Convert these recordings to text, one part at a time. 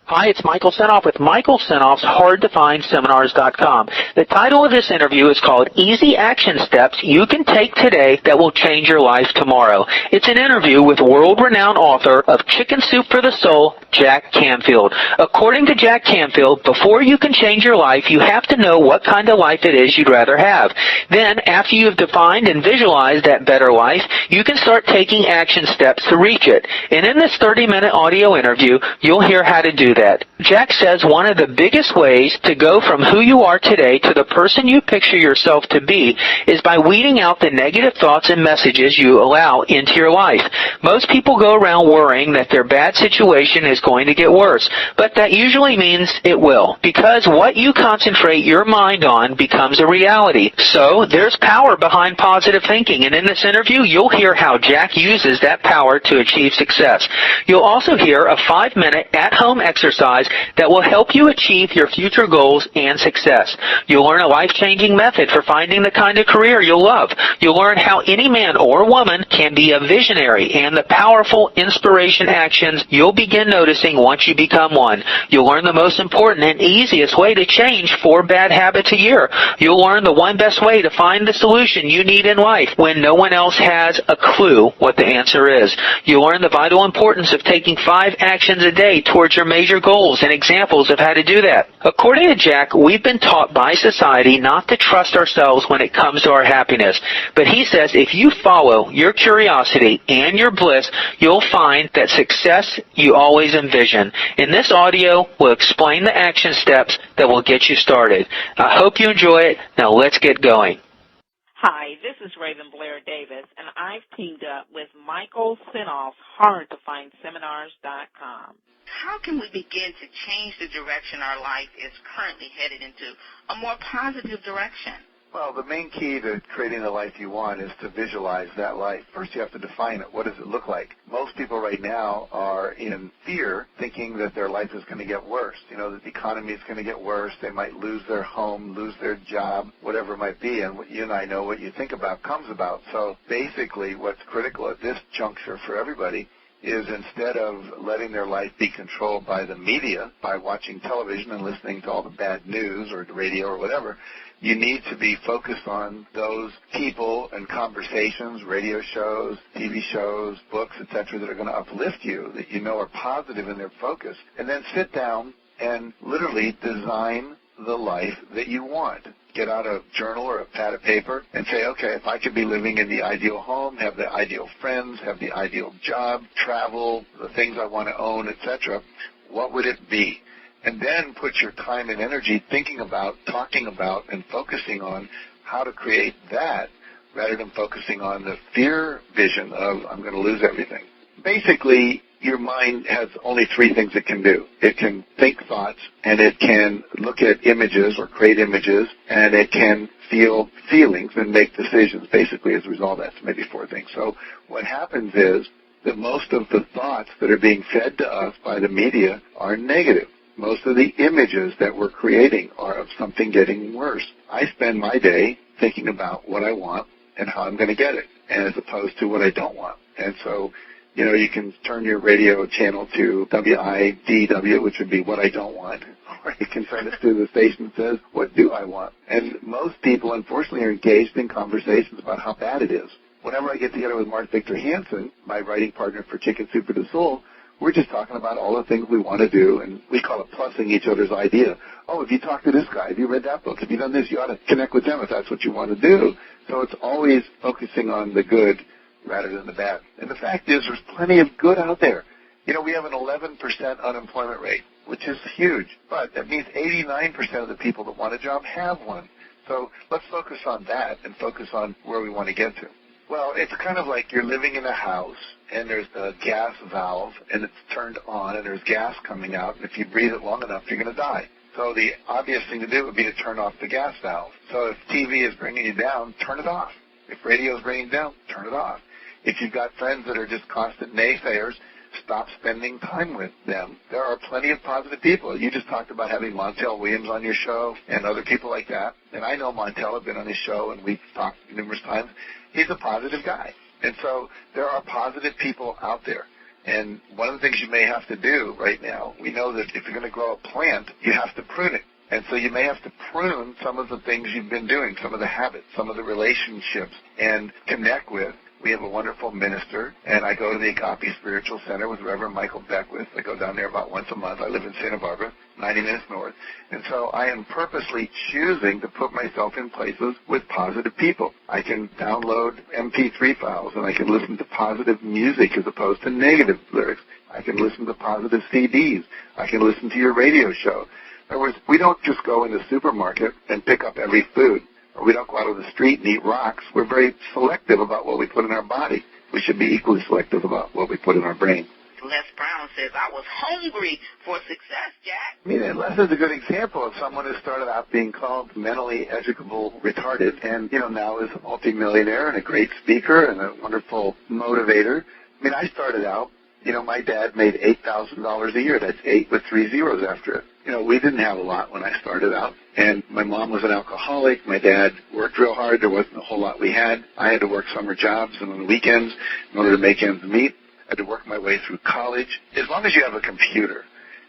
Hi, it's Michael Senoff with Michael Senoff's HardToFindSeminars.com. The title of this interview is called Easy Action Steps You Can Take Today That Will Change Your Life Tomorrow. It's an interview with world-renowned author of Chicken Soup for the Soul, Jack Canfield. According to Jack Canfield, before you can change your life, you have to know what kind of life it is you'd rather have. Then, after you've defined and visualized that better life, you can start taking action steps to reach it. And in this 30-minute audio interview, you'll hear how to do that. Jack says one of the biggest ways to go from who you are today to the person you picture yourself to be is by weeding out the negative thoughts and messages you allow into your life. Most people go around worrying that their bad situation is going to get worse, but that usually means it will, because what you concentrate your mind on becomes a reality. So there's power behind positive thinking, and in this interview, you'll hear how Jack uses that power to achieve success. You'll also hear a 5-minute at-home exercise that will help you achieve your future goals and success. You'll learn a life-changing method for finding the kind of career you'll love. You'll learn how any man or woman can be a visionary and the powerful inspiration actions you'll begin noticing once you become one. You'll learn the most important and easiest way to change 4 bad habits a year. You'll learn the one best way to find the solution you need in life when no one else has a clue what the answer is. You'll learn the vital importance of taking 5 actions a day towards your major goals and examples of how to do that. According to Jack, we've been taught by society not to trust ourselves when it comes to our happiness. But he says if you follow your curiosity and your bliss, you'll find that success you always envision. In this audio, we'll explain the action steps that will get you started. I hope you enjoy it. Now let's get going. Hi, this is Raven Blair Davis, and I've teamed up with Michael Senoff, HardToFindSeminars.com. How can we begin to change the direction our life is currently headed into, a more positive direction? Well, the main key to creating the life you want is to visualize that life. First, you have to define it. What does it look like? Most people right now are in fear, thinking that their life is going to get worse. You know, that the economy is going to get worse. They might lose their home, lose their job, whatever it might be. And what you and I know what you think about comes about. So basically, what's critical at this juncture for everybody is instead of letting their life be controlled by the media, by watching television and listening to all the bad news or the radio or whatever, you need to be focused on those people and conversations, radio shows, TV shows, books, etc., that are going to uplift you, that you know are positive in their focus. And then sit down and literally design the life that you want. Get out a journal or a pad of paper and say, okay, if I could be living in the ideal home, have the ideal friends, have the ideal job, travel, the things I want to own, etc., what would it be? And then put your time and energy thinking about, talking about, and focusing on how to create that rather than focusing on the fear vision of I'm going to lose everything. Basically, your mind has only 3 things it can do. It can think thoughts, and it can look at images or create images, and it can feel feelings and make decisions, basically, as a result of that. So maybe 4 things. So what happens is that most of the thoughts that are being fed to us by the media are negative. Most of the images that we're creating are of something getting worse. I spend my day thinking about what I want and how I'm going to get it, as opposed to what I don't want. And so, you know, you can turn your radio channel to WIDW, which would be what I don't want, or you can turn it to the station that says, what do I want? And most people, unfortunately, are engaged in conversations about how bad it is. Whenever I get together with Mark Victor Hansen, my writing partner for Chicken Soup for the Soul, we're just talking about all the things we want to do, and we call it plussing each other's idea. Oh, if you talk to this guy, if you read that book, if you've done this, you ought to connect with them if that's what you want to do. So it's always focusing on the good rather than the bad. And the fact is there's plenty of good out there. You know, we have an 11% unemployment rate, which is huge. But that means 89% of the people that want a job have one. So let's focus on that and focus on where we want to get to. Well, it's kind of like you're living in a house, and there's a gas valve, and it's turned on, and there's gas coming out, and if you breathe it long enough, you're going to die. So the obvious thing to do would be to turn off the gas valve. So if TV is bringing you down, turn it off. If radio is bringing you down, turn it off. If you've got friends that are just constant naysayers, stop spending time with them. There are plenty of positive people. You just talked about having Montel Williams on your show and other people like that. And I know Montel. I've been on his show, and we've talked numerous times. He's a positive guy. And so there are positive people out there. And one of the things you may have to do right now, we know that if you're going to grow a plant, you have to prune it. And so you may have to prune some of the things you've been doing, some of the habits, some of the relationships, and connect with. We have a wonderful minister, and I go to the Agape Spiritual Center with Reverend Michael Beckwith. I go down there about once a month. I live in Santa Barbara, 90 minutes north. And so I am purposely choosing to put myself in places with positive people. I can download MP3 files, and I can listen to positive music as opposed to negative lyrics. I can listen to positive CDs. I can listen to your radio show. In other words, we don't just go in the supermarket and pick up every food, or we don't go out on the street and eat rocks. We're very selective about what we put in our body. We should be equally selective about what we put in our brain. Les Brown says, I was hungry for success, Jack. I mean, and Les is a good example of someone who started out being called mentally educable retarded and, now is a multimillionaire and a great speaker and a wonderful motivator. I mean, I started out, my dad made $8,000 a year. That's 8 with 3 zeros after it. We didn't have a lot when I started out, and my mom was an alcoholic. My dad worked real hard. There wasn't a whole lot we had. I had to work summer jobs and on the weekends in order to make ends meet. I had to work my way through college. As long as you have a computer,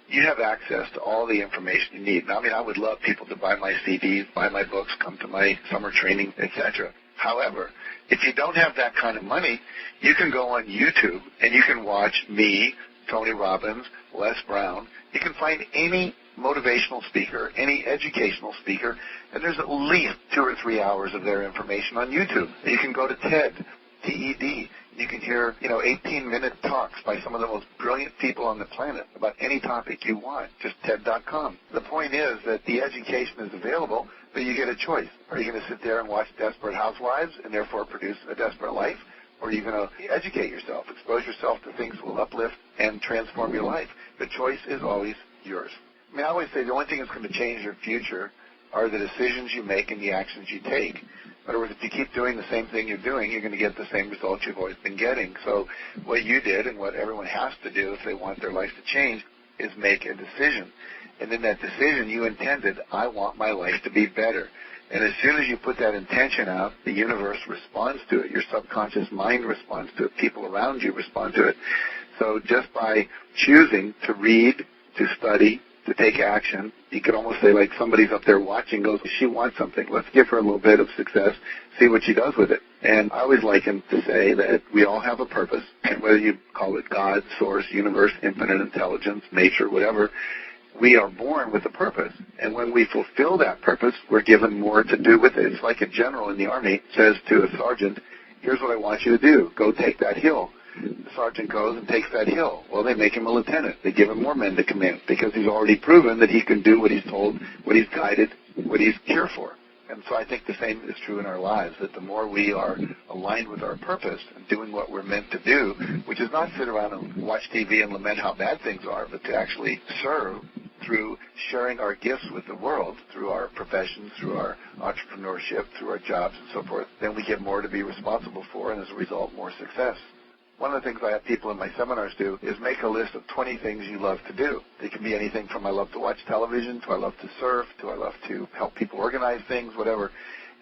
you have access to all the information you need. Now, I would love people to buy my CDs, buy my books, come to my summer training, etc. However, if you don't have that kind of money, you can go on YouTube and you can watch me, Tony Robbins, Les Brown. You can find any motivational speaker, any educational speaker, and there's at least 2 or 3 hours of their information on YouTube. You can go to TED, T-E-D. You can hear, 18-minute talks by some of the most brilliant people on the planet about any topic you want, just TED.com. The point is that the education is available, but you get a choice. Are you going to sit there and watch Desperate Housewives and therefore produce a desperate life? Or are you going to educate yourself, expose yourself to things that will uplift and transform your life? The choice is always yours. I always say the only thing that's going to change your future are the decisions you make and the actions you take. In other words, if you keep doing the same thing you're doing, you're going to get the same results you've always been getting. So what you did and what everyone has to do if they want their life to change is make a decision. And in that decision, you intended, I want my life to be better. And as soon as you put that intention out, the universe responds to it. Your subconscious mind responds to it. People around you respond to it. So just by choosing to read, to study, to take action, you could almost say like somebody's up there watching, goes, she wants something. Let's give her a little bit of success, see what she does with it. And I always liken to say that we all have a purpose, and whether you call it God, source, universe, infinite intelligence, nature, whatever, we are born with a purpose. And when we fulfill that purpose, we're given more to do with it. It's like a general in the Army says to a sergeant, here's what I want you to do. Go take that hill. The sergeant goes and takes that hill. Well, they make him a lieutenant. They give him more men to command because he's already proven that he can do what he's told, what he's guided, what he's here for. And so I think the same is true in our lives, that the more we are aligned with our purpose and doing what we're meant to do, which is not sit around and watch TV and lament how bad things are, but to actually serve through sharing our gifts with the world, through our professions, through our entrepreneurship, through our jobs and so forth, then we get more to be responsible for and as a result more success. One of the things I have people in my seminars do is make a list of 20 things you love to do. It can be anything from I love to watch television, to I love to surf, to I love to help people organize things, whatever.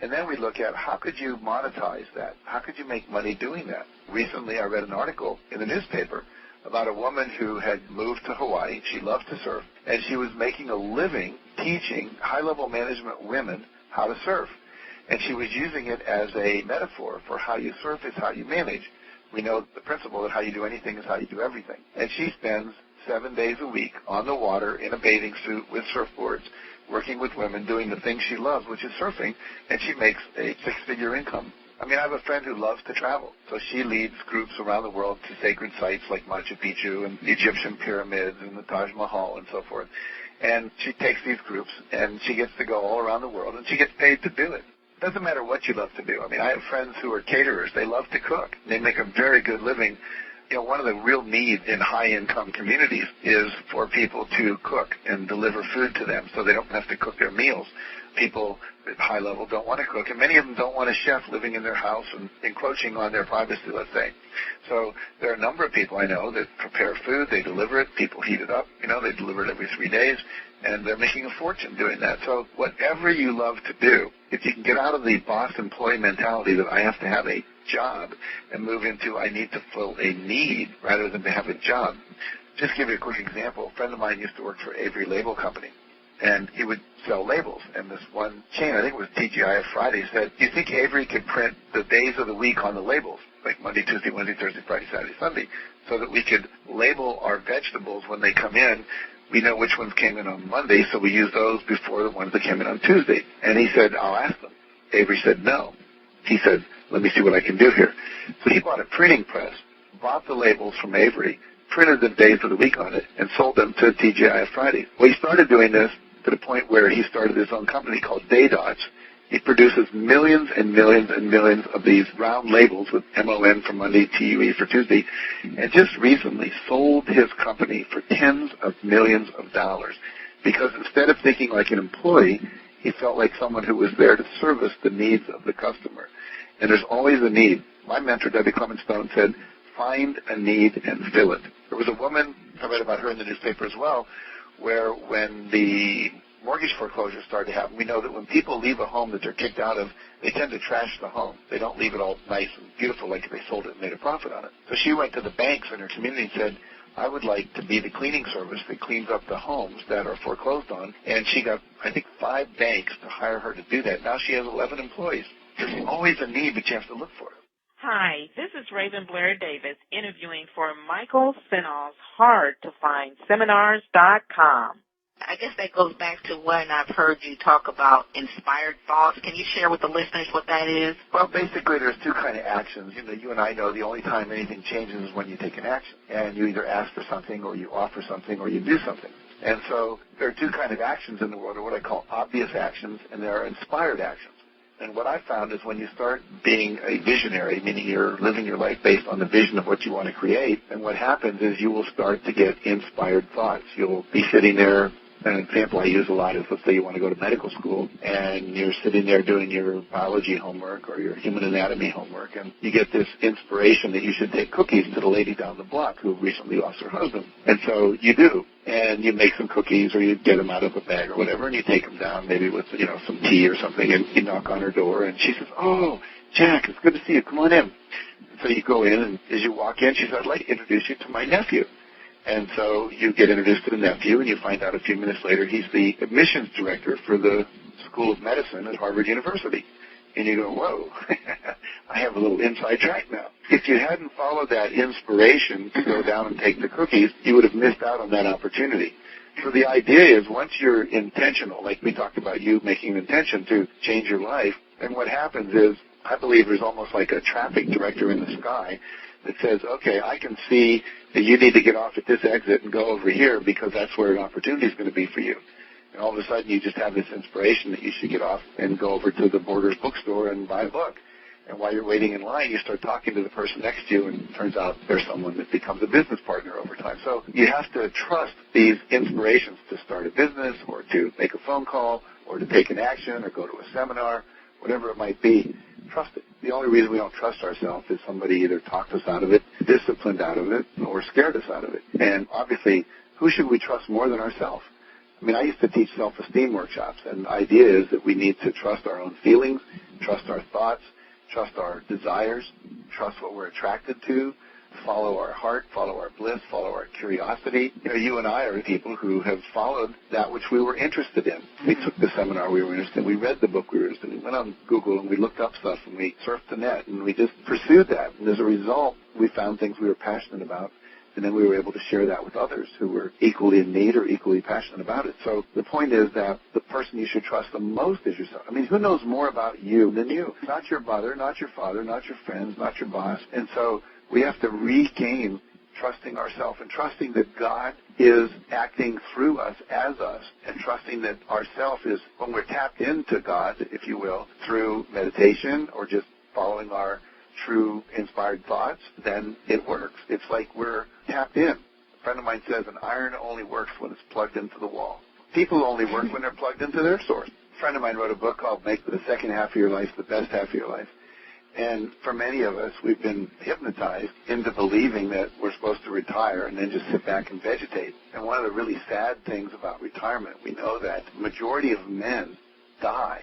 And then we look at how could you monetize that? How could you make money doing that? Recently I read an article in the newspaper about a woman who had moved to Hawaii. She loved to surf, and she was making a living teaching high-level management women how to surf. And she was using it as a metaphor for how you surf is how you manage. We know the principle that how you do anything is how you do everything. And she spends 7 days a week on the water in a bathing suit with surfboards, working with women, doing the things she loves, which is surfing, and she makes a 6-figure income. I have a friend who loves to travel, so she leads groups around the world to sacred sites like Machu Picchu and the Egyptian pyramids and the Taj Mahal and so forth. And she takes these groups, and she gets to go all around the world, and she gets paid to do it. It doesn't matter what you love to do. I have friends who are caterers. They love to cook. They make a very good living. One of the real needs in high-income communities is for people to cook and deliver food to them so they don't have to cook their meals. People at high level don't want to cook, and many of them don't want a chef living in their house and encroaching on their privacy, let's say. So there are a number of people I know that prepare food. They deliver it. People heat it up. They deliver it every 3 days, and they're making a fortune doing that. So whatever you love to do, if you can get out of the boss employee mentality that I have to have a job and move into I need to fill a need rather than to have a job. Just give you a quick example. A friend of mine used to work for Avery Label Company, and he would sell labels. And this one chain, I think it was TGI Friday, said, do you think Avery could print the days of the week on the labels, like Monday, Tuesday, Wednesday, Thursday, Friday, Saturday, Sunday, so that we could label our vegetables when they come in? We know which ones came in on Monday, so we use those before the ones that came in on Tuesday. And he said, I'll ask them. Avery said, no. He said, let me see what I can do here. So he bought a printing press, bought the labels from Avery, printed the days of the week on it, and sold them to TGI Fridays. Well, he started doing this to the point where he started his own company called Day Dots. He produces millions and millions and millions of these round labels with MON for Monday, TUE for Tuesday, and just recently sold his company for tens of millions of dollars because instead of thinking like an employee, he felt like someone who was there to service the needs of the customer. And there's always a need. My mentor, Debbie Clement Stone, said, find a need and fill it. There was a woman, I read about her in the newspaper as well, where when the mortgage foreclosures started to happen, we know that when people leave a home that they're kicked out of, they tend to trash the home. They don't leave it all nice and beautiful like they sold it and made a profit on it. So she went to the banks in her community and said, I would like to be the cleaning service that cleans up the homes that are foreclosed on. And she got, I think, 5 banks to hire her to do that. Now she has 11 employees. There's always a need, but you have to look for it. Hi, this is Raven Blair Davis interviewing for Michael Senoff's HardToFindSeminars.com. I guess that goes back to when I've heard you talk about inspired thoughts. Can you share with the listeners what that is? Well, basically, there's 2 kind of actions. You and I know the only time anything changes is when you take an action. And you either ask for something or you offer something or you do something. And so there are 2 kind of actions in the world, or what I call obvious actions, and there are inspired actions. And what I found is when you start being a visionary, meaning you're living your life based on the vision of what you want to create, and what happens is you will start to get inspired thoughts. You'll be sitting there. An example I use a lot is, let's say you want to go to medical school, and you're sitting there doing your biology homework or your human anatomy homework, and you get this inspiration that you should take cookies to the lady down the block who recently lost her husband. And so you do, and you make some cookies, or you get them out of a bag or whatever, and you take them down maybe with, some tea or something, and you knock on her door, and she says, oh, Jack, it's good to see you. Come on in. And so you go in, and as you walk in, she says, I'd like to introduce you to my nephew. And so you get introduced to the nephew, and you find out a few minutes later he's the admissions director for the School of Medicine at Harvard University. And you go, whoa, I have a little inside track now. If you hadn't followed that inspiration to go down and take the cookies, you would have missed out on that opportunity. So the idea is once you're intentional, like we talked about you making an intention to change your life, then what happens is I believe there's almost like a traffic director in the sky that says, okay, I can see that you need to get off at this exit and go over here because that's where an opportunity is going to be for you. And all of a sudden you just have this inspiration that you should get off and go over to the Borders bookstore and buy a book. And while you're waiting in line, you start talking to the person next to you, and it turns out there's someone that becomes a business partner over time. So you have to trust these inspirations to start a business or to make a phone call or to take an action or go to a seminar, whatever it might be. Trust it. The only reason we don't trust ourselves is somebody either talked us out of it, disciplined out of it, or scared us out of it. And obviously, who should we trust more than ourselves? I mean, I used to teach self-esteem workshops, and the idea is that we need to trust our own feelings, trust our thoughts, trust our desires, trust what we're attracted to, follow our heart, follow our bliss, follow our curiosity. You and I are people who have followed that which we were interested in. We took the seminar we were interested in. We read the book we were interested in. We went on Google and we looked up stuff and we surfed the net and we just pursued that. And as a result, we found things we were passionate about. And then we were able to share that with others who were equally in need or equally passionate about it. So the point is that the person you should trust the most is yourself. I mean, who knows more about you than you? Not your mother, not your father, not your friends, not your boss. And so we have to regain trusting ourselves and trusting that God is acting through us as us, and trusting that ourself is, when we're tapped into God, if you will, through meditation or just following our true inspired thoughts, then it works. It's like we're tapped in. A friend of mine says an iron only works when it's plugged into the wall. People only work when they're plugged into their source. A friend of mine wrote a book called Make the Second Half of Your Life the Best Half of Your Life. And for many of us, we've been hypnotized into believing that we're supposed to retire and then just sit back and vegetate. And one of the really sad things about retirement, we know that the majority of men die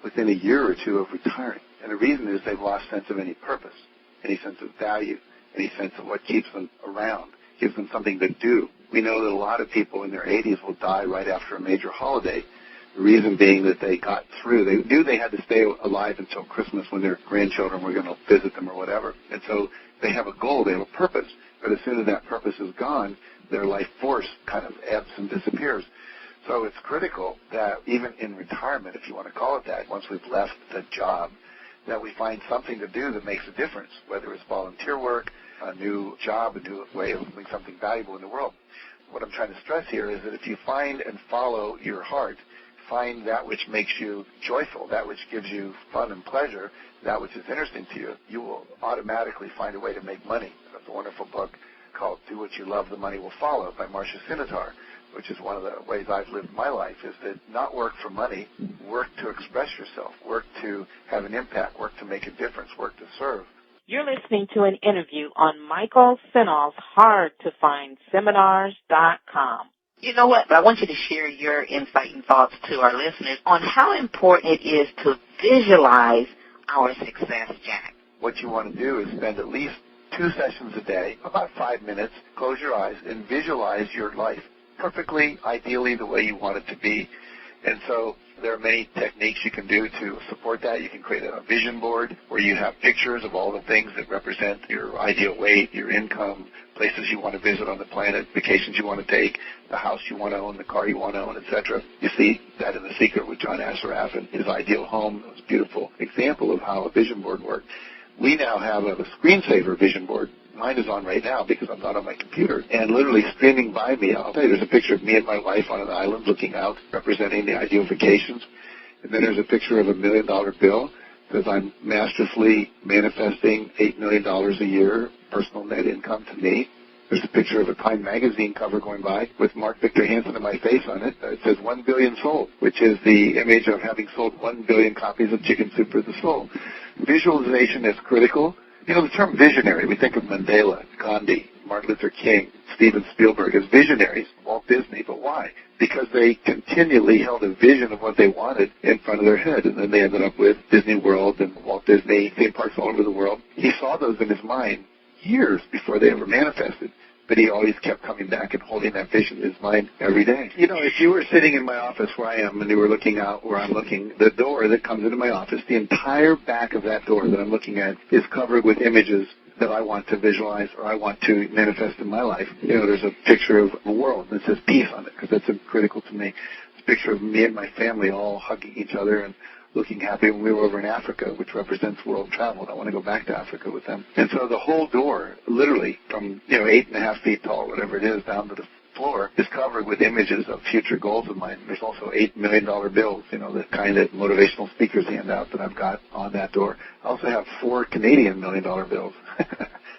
within a year or two of retiring. And the reason is they've lost sense of any purpose, any sense of value, any sense of what keeps them around, gives them something to do. We know that a lot of people in their 80s will die right after a major holiday. The reason being that they got through. They knew they had to stay alive until Christmas when their grandchildren were going to visit them or whatever. And so they have a goal, they have a purpose. But as soon as that purpose is gone, their life force kind of ebbs and disappears. So it's critical that even in retirement, if you want to call it that, once we've left the job, that we find something to do that makes a difference, whether it's volunteer work, a new job, a new way of doing something valuable in the world. What I'm trying to stress here is that if you find and follow your heart, find that which makes you joyful, that which gives you fun and pleasure, that which is interesting to you, you will automatically find a way to make money. There's a wonderful book called Do What You Love, The Money Will Follow by Marcia Senoff, which is one of the ways I've lived my life, is that not work for money, work to express yourself, work to have an impact, work to make a difference, work to serve. You're listening to an interview on Michael Senoff's HardToFindSeminars.com. You know what? I want you to share your insight and thoughts to our listeners on how important it is to visualize our success, Jack. What you want to do is spend at least 2 sessions a day, about 5 minutes, close your eyes, and visualize your life perfectly, ideally, the way you want it to be. And so there are many techniques you can do to support that. You can create a vision board where you have pictures of all the things that represent your ideal weight, your income, places you want to visit on the planet, vacations you want to take, the house you want to own, the car you want to own, etc. You see that in The Secret with John Assaraf and his ideal home. It was a beautiful example of how a vision board worked. We now have a screensaver vision board. Mine is on right now because I'm not on my computer. And literally streaming by me, I'll tell you, there's a picture of me and my wife on an island looking out, representing the ideal vacations. And then there's a picture of $1 million bill because I'm masterfully manifesting $8 million a year, personal net income to me. There's a picture of a Time magazine cover going by with Mark Victor Hansen and my face on it. It says 1 billion sold, which is the image of having sold 1 billion copies of Chicken Soup for the Soul. Visualization is critical. You know, the term visionary, we think of Mandela, Gandhi, Martin Luther King, Steven Spielberg as visionaries, Walt Disney. But why? Because they continually held a vision of what they wanted in front of their head. And then they ended up with Disney World and Walt Disney theme parks all over the world. He saw those in his mind years before they ever manifested. But he always kept coming back and holding that vision in his mind every day. You know, if you were sitting in my office where I am and you were looking out where I'm looking, the door that comes into my office, the entire back of that door that I'm looking at is covered with images that I want to visualize or I want to manifest in my life. You know, there's a picture of a world that says peace on it because that's critical to me. It's a picture of me and my family all hugging each other and looking happy when we were over in Africa, which represents world travel. And I want to go back to Africa with them. And so the whole door, literally from, 8.5 feet tall, whatever it is, down to the floor, is covered with images of future goals of mine. There's also $8 million bills, the kind that motivational speakers hand out that I've got on that door. I also have 4 Canadian $1 million bills.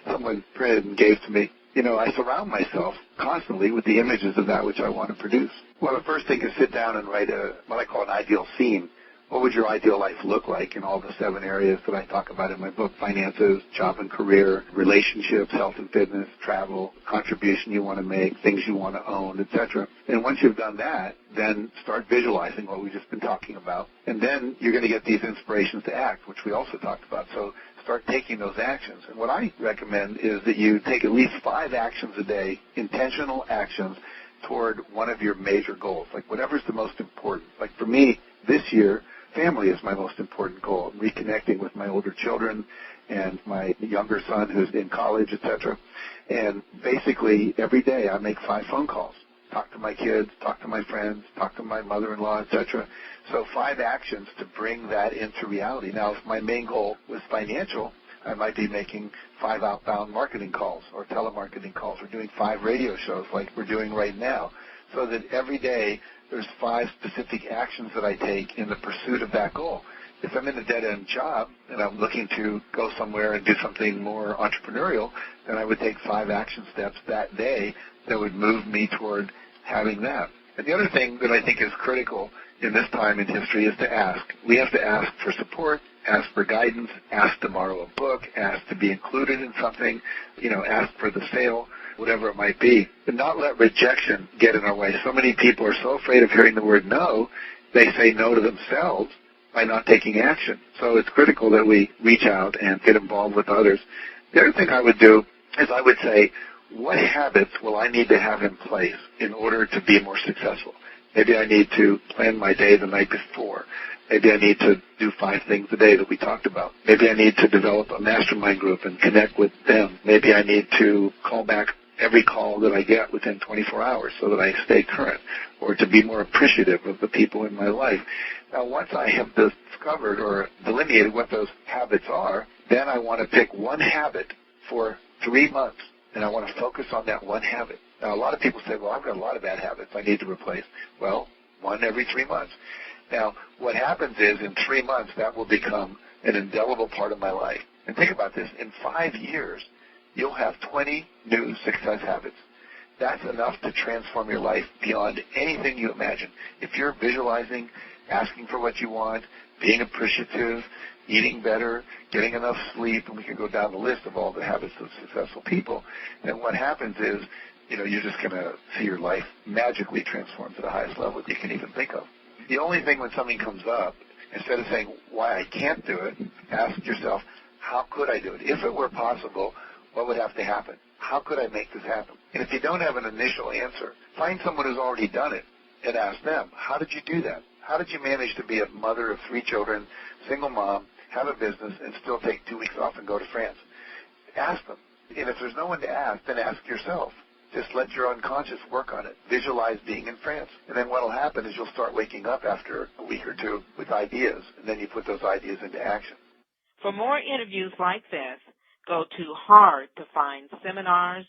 Someone printed and gave to me. I surround myself constantly with the images of that which I want to produce. Well, the first thing is sit down and write what I call an ideal scene. What would your ideal life look like in all the 7 areas that I talk about in my book? Finances, job and career, relationships, health and fitness, travel, contribution you want to make, things you want to own, etc. And once you've done that, then start visualizing what we've just been talking about. And then you're going to get these inspirations to act, which we also talked about. So start taking those actions. And what I recommend is that you take at least 5 actions a day, intentional actions, toward one of your major goals, like whatever's the most important. Like for me, this year, family is my most important goal. I'm reconnecting with my older children and my younger son who's in college, etc. And basically, every day I make 5 phone calls. Talk to my kids, talk to my friends, talk to my mother-in-law, etc. So 5 actions to bring that into reality. Now, if my main goal was financial, I might be making 5 outbound marketing calls or telemarketing calls or doing 5 radio shows like we're doing right now, so that every day there's 5 specific actions that I take in the pursuit of that goal. If I'm in a dead-end job and I'm looking to go somewhere and do something more entrepreneurial, then I would take 5 action steps that day that would move me toward having that. And the other thing that I think is critical in this time in history is to ask. We have to ask for support, ask for guidance, ask to borrow a book, ask to be included in something, ask for the sale, whatever it might be, but not let rejection get in our way. So many people are so afraid of hearing the word no, they say no to themselves, by not taking action. So it's critical that we reach out and get involved with others. The other thing I would do is I would say, what habits will I need to have in place in order to be more successful? Maybe I need to plan my day the night before. Maybe I need to do 5 things a day that we talked about. Maybe I need to develop a mastermind group and connect with them. Maybe I need to call back every call that I get within 24 hours so that I stay current, or to be more appreciative of the people in my life. Now, once I have discovered or delineated what those habits are, then I want to pick one habit for 3 months, and I want to focus on that one habit. Now, a lot of people say, well, I've got a lot of bad habits I need to replace. Well, one every 3 months. Now, what happens is in 3 months, that will become an indelible part of my life. And think about this. In 5 years, you'll have 20 new success habits. That's enough to transform your life beyond anything you imagine. If you're visualizing, asking for what you want, being appreciative, eating better, getting enough sleep, and we can go down the list of all the habits of successful people, then what happens is, you're just going to see your life magically transform to the highest level you can even think of. The only thing when something comes up, instead of saying why I can't do it, ask yourself, how could I do it? If it were possible, what would have to happen? How could I make this happen? And if you don't have an initial answer, find someone who's already done it and ask them, how did you do that? How did you manage to be a mother of 3 children, single mom, have a business, and still take 2 weeks off and go to France? Ask them. And if there's no one to ask, then ask yourself. Just let your unconscious work on it. Visualize being in France. And then what will happen is you'll start waking up after a week or 2 with ideas, and then you put those ideas into action. For more interviews like this, go to hardtofindseminars.com.